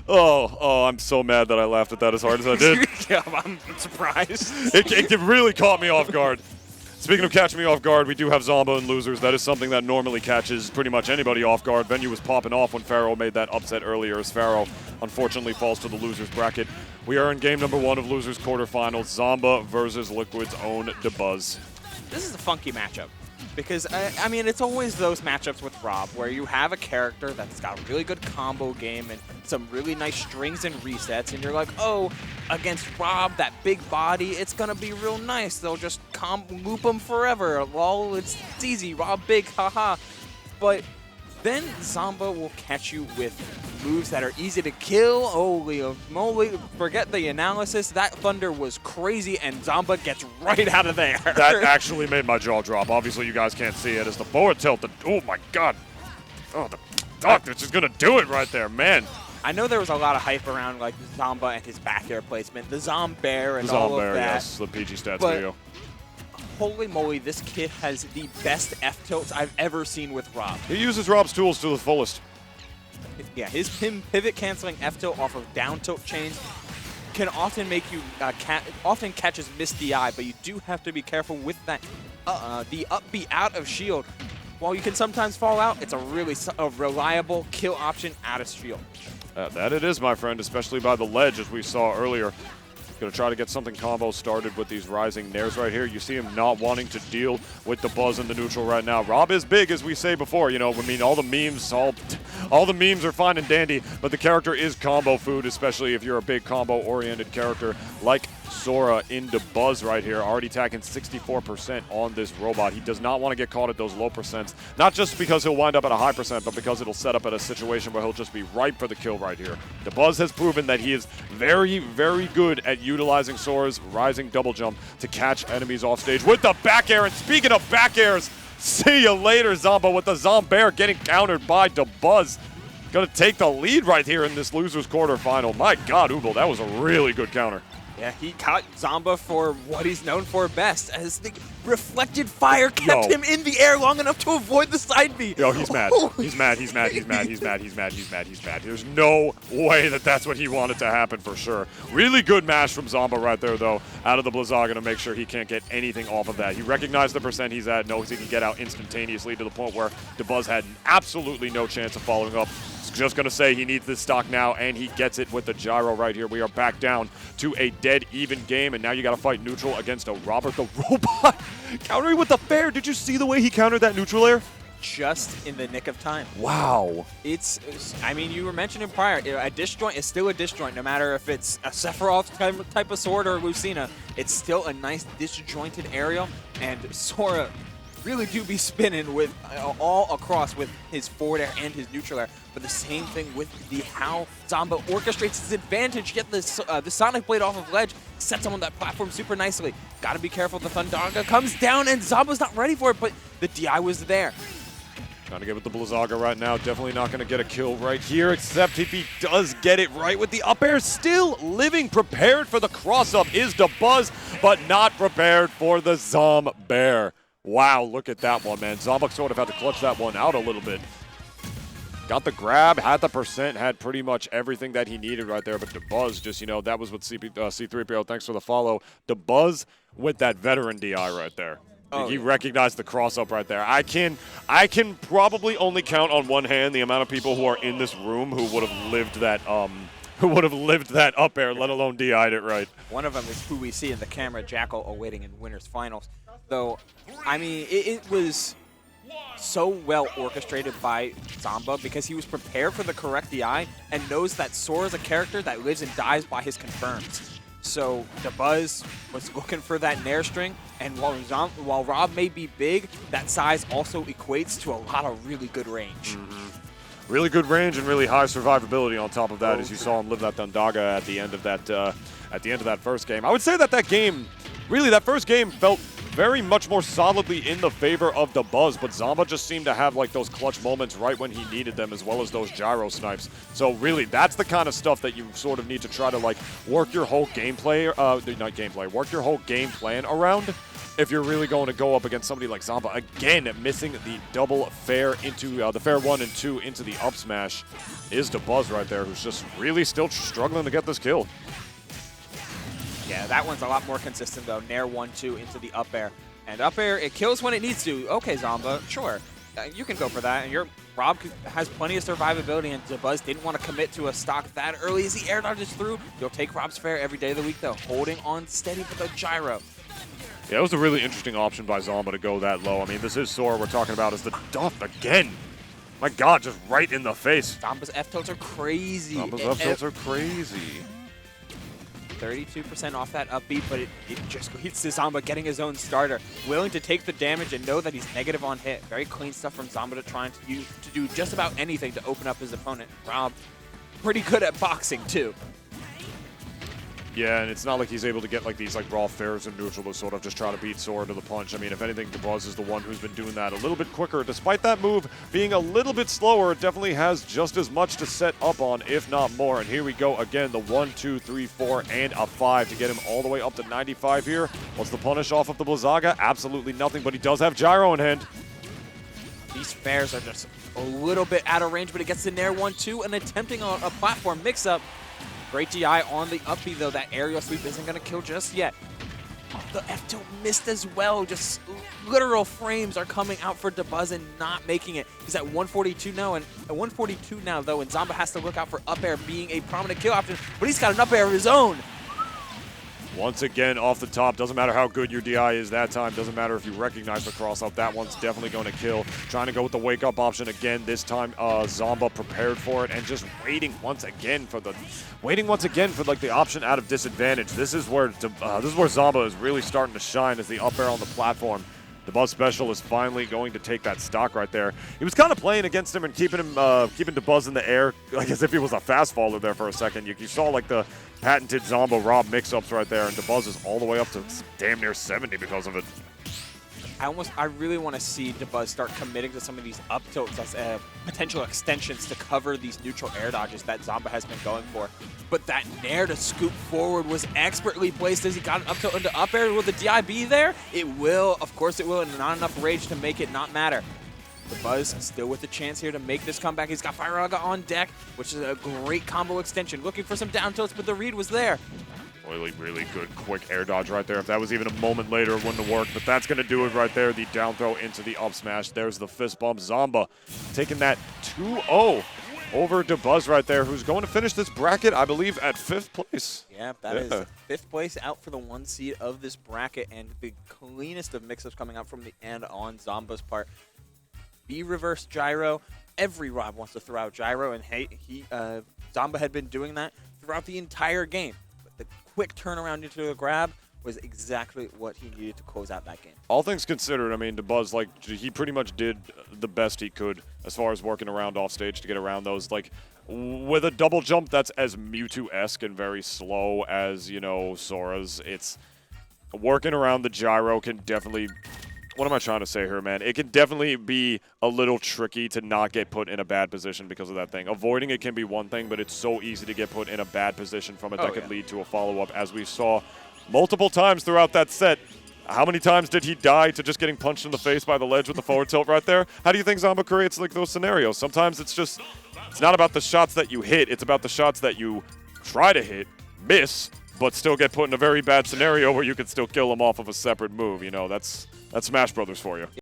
Oh, I'm so mad that I laughed at that as hard as I did. Yeah, I'm surprised. It really caught me off guard. Speaking of catching me off guard, we do have Zomba and losers. That is something that normally catches pretty much anybody off guard. Venue was popping off when Pharaoh made that upset earlier, as Pharaoh unfortunately falls to the losers bracket. We are in game number 1 of losers quarterfinals, Zomba versus Liquid's own Dabuz. This is a funky matchup. Because, I mean, it's always those matchups with R.O.B where you have a character that's got a really good combo game and some really nice strings and resets, and you're like, oh, against R.O.B, that big body, it's going to be real nice. They'll just loop him forever. Lol, it's easy. R.O.B big, haha. But then Zomba will catch you with moves that are easy to kill. Holy moly, forget the analysis. That thunder was crazy, and Zomba gets right out of there. That actually made my jaw drop. Obviously, you guys can't see it. As the forward tilt, oh my god. Oh, the doctor is going to do it right there, man. I know there was a lot of hype around like Zomba and his back air placement, the Zombear and all of that. Yes, the PG Stats but video. Holy moly, this kid has the best F-tilts I've ever seen with R.O.B. He uses R.O.B's tools to the fullest. Yeah, his pivot canceling F-tilt off of down tilt chains can often make you often catches missed DI, but you do have to be careful with that the up B out of shield. While you can sometimes fall out, it's a really reliable kill option out of shield. That it is, my friend, especially by the ledge, as we saw earlier. Going to try to get something combo started with these rising nairs right here. You see him not wanting to deal with the buzz in the neutral right now. R.O.B is big, as we say before. You know, I mean, all the memes are fine and dandy, but the character is combo food, especially if you're a big combo-oriented character like Sora in Dabuz right here, already tacking 64% on this robot. He does not want to get caught at those low percents, not just because he'll wind up at a high percent, but because it'll set up at a situation where he'll just be ripe for the kill right here. Dabuz has proven that he is very, very good at utilizing Sora's rising double jump to catch enemies off stage with the back air. And speaking of back airs, see you later, Zomba, with the Zombear getting countered by Dabuz. Going to take the lead right here in this losers quarterfinal. My God, Ubel, that was a really good counter. Yeah, he caught Zomba for what he's known for best, as the reflected fire kept him in the air long enough to avoid the side B. Yo, he's mad. He's mad. There's no way that that's what he wanted to happen for sure. Really good mash from Zomba right there, though, out of the Blizzaga to make sure he can't get anything off of that. He recognized the percent he's at, knows he can get out instantaneously to the point where Dabuz had absolutely no chance of following up. Just going to say he needs this stock now, and he gets it with the gyro right here. We are back down to a dead even game, and now you got to fight neutral against a Robert the Robot. Countering with the fair. Did you see the way he countered that neutral air? Just in the nick of time. Wow. I mean, you were mentioning prior, a disjoint is still a disjoint, no matter if it's a Sephiroth type of sword or Lucina. It's still a nice disjointed aerial, and Sora really do be spinning with all across with his forward air and his neutral air. But the same thing with how Zomba orchestrates his advantage, get the Sonic Blade off of ledge, sets him on that platform super nicely. Gotta be careful, the Thundaga comes down and Zomba's not ready for it, but the DI was there. Trying to get with the Blizzaga right now. Definitely not going to get a kill right here, except if he does get it right with the up air. Still living, prepared for the cross-up is Dabuz, but not prepared for the Zombear. Wow, look at that one, man. Zomba sort of had to clutch that one out a little bit. Got the grab, had the percent, had pretty much everything that he needed right there. But Dabuz just, you know, that was what C3PO, thanks for the follow. Dabuz with that veteran DI right there. Oh, he recognized the cross-up right there. I can probably only count on one hand the amount of people who are in this room who would have lived that up air, let alone DI'd it right. One of them is who we see in the camera, Jackal, awaiting in winners finals. Though, I mean, it was so well orchestrated by Zomba because he was prepared for the correct DI and knows that Sora's a character that lives and dies by his confirms. So Dabuz was looking for that nair string, and while R.O.B may be big, that size also equates to a lot of really good range. Really good range and really high survivability on top of that, as you saw him live that Thundaga at the end of that first game. I would say that game, really, that first game felt very much more solidly in the favor of Dabuz, but Zomba just seemed to have like those clutch moments right when he needed them, as well as those gyro snipes. So really, that's the kind of stuff that you sort of need to try to like work your whole gameplay, work your whole game plan around if you're really going to go up against somebody like Zomba. Again, missing the double fair into the fair 1 and 2 into the up smash is Dabuz right there, who's just really still struggling to get this kill. Yeah, that one's a lot more consistent, though. Nair 1-2 into the up air. And up air, it kills when it needs to. Okay, Zomba, sure. You can go for that. And R.O.B has plenty of survivability, and Dabuz didn't want to commit to a stock that early as he air dodges through. You'll take R.O.B's fair every day of the week, though, holding on steady with the gyro. Yeah, it was a really interesting option by Zomba to go that low. I mean, this is Sora we're talking about, is the duff again. My God, just right in the face. Zomba's F-tilts are crazy. Zomba's F-tilts are crazy. 32% off that upbeat, but it just leads to Zomba getting his own starter. Willing to take the damage and know that he's negative on hit. Very clean stuff from Zomba to trying to do just about anything to open up his opponent. R.O.B pretty good at boxing, too. Yeah, and it's not like he's able to get like these like raw fairs in neutral to sort of just try to beat Sora to the punch. I mean, if anything, Dabuz is the one who's been doing that a little bit quicker. Despite that move being a little bit slower, it definitely has just as much to set up on, if not more. And here we go again, the 1, 2, 3, 4, and a 5 to get him all the way up to 95 here. What's the punish off of the Blizzaga? Absolutely nothing, but he does have gyro in hand. These fairs are just a little bit out of range, but it gets the Nair 1-2 and attempting a platform mix-up. Great GI on the up B, though. That aerial sweep isn't going to kill just yet. The F-tilt missed as well. Just literal frames are coming out for Dabuz and not making it. He's at 142 now, and at 142 now, though, and Zomba has to look out for up air being a prominent kill option, but he's got an up air of his own. Once again, off the top, doesn't matter how good your DI is that time, doesn't matter if you recognize the cross-up, that one's definitely going to kill. Trying to go with the wake-up option again, this time Zomba prepared for it and just waiting once again for like the option out of disadvantage. This is where Zomba is really starting to shine, as the up air on the platform. The Dabuz special is finally going to take that stock right there. He was kind of playing against him and keeping Dabuz in the air, like as if he was a fast faller there for a second. You saw like the patented Zomba R.O.B mix-ups right there, and Dabuz is all the way up to damn near 70 because of it. I really want to see Dabuz start committing to some of these up tilts as potential extensions to cover these neutral air dodges that Zomba has been going for. But that Nair to scoop forward was expertly placed as he got an up tilt into up air. Will the DI be there? It will. Of course it will, and not enough rage to make it not matter. Dabuz still with the chance here to make this comeback. He's got Fire Aga on deck, which is a great combo extension. Looking for some down tilts, but the read was there. Really, really good quick air dodge right there. If that was even a moment later, it wouldn't have worked, but that's going to do it right there. The down throw into the up smash. There's the fist bump. Zomba taking that 2-0 over Dabuz right there, who's going to finish this bracket, I believe, at 5th place. Yeah, that is 5th place out for the 1 seed of this bracket, and the cleanest of mix-ups coming out from the end on Zomba's part. B reverse gyro. Every R.O.B wants to throw out gyro, and hey, Zomba had been doing that throughout the entire game. The quick turnaround into the grab was exactly what he needed to close out that game. All things considered, I mean, Dabuz, like, he pretty much did the best he could as far as working around off stage to get around those. Like, with a double jump that's as Mewtwo-esque and very slow as, you know, Sora's, it's working around the gyro can definitely... What am I trying to say here, man? It can definitely be a little tricky to not get put in a bad position because of that thing. Avoiding it can be one thing, but it's so easy to get put in a bad position from it that could lead to a follow-up, as we saw multiple times throughout that set. How many times did he die to just getting punched in the face by the ledge with the forward tilt right there? How do you think Zomba creates like those scenarios? Sometimes it's not about the shots that you hit, it's about the shots that you try to hit, miss, but still get put in a very bad scenario where you can still kill them off of a separate move. You know, that's Smash Brothers for you.